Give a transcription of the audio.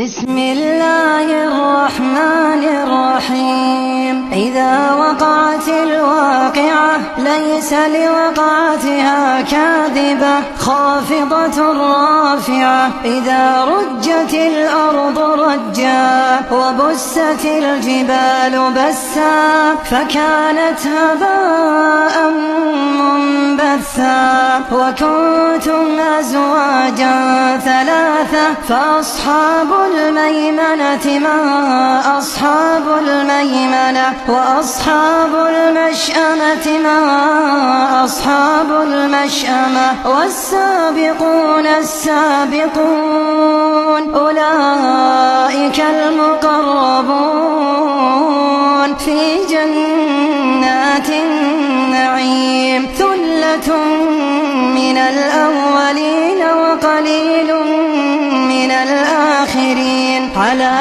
بسم الله الرحمن الرحيم. إذا وقعت الواقعة ليس لوقعتها كاذبة خافضة رافعة. إذا رجت الأرض رجا وبست الجبال بسا فكانت هباء منبثا. وكنتم أزواجا ثلاثة فأصحاب الميمنة ما أصحاب الميمنة. وأصحاب المشأمة ما أصحاب المشأمة. والسابقون السابقون أولئك المقربون في جنات النعيم. ثلة من الأولين وقليل من الآخرين. على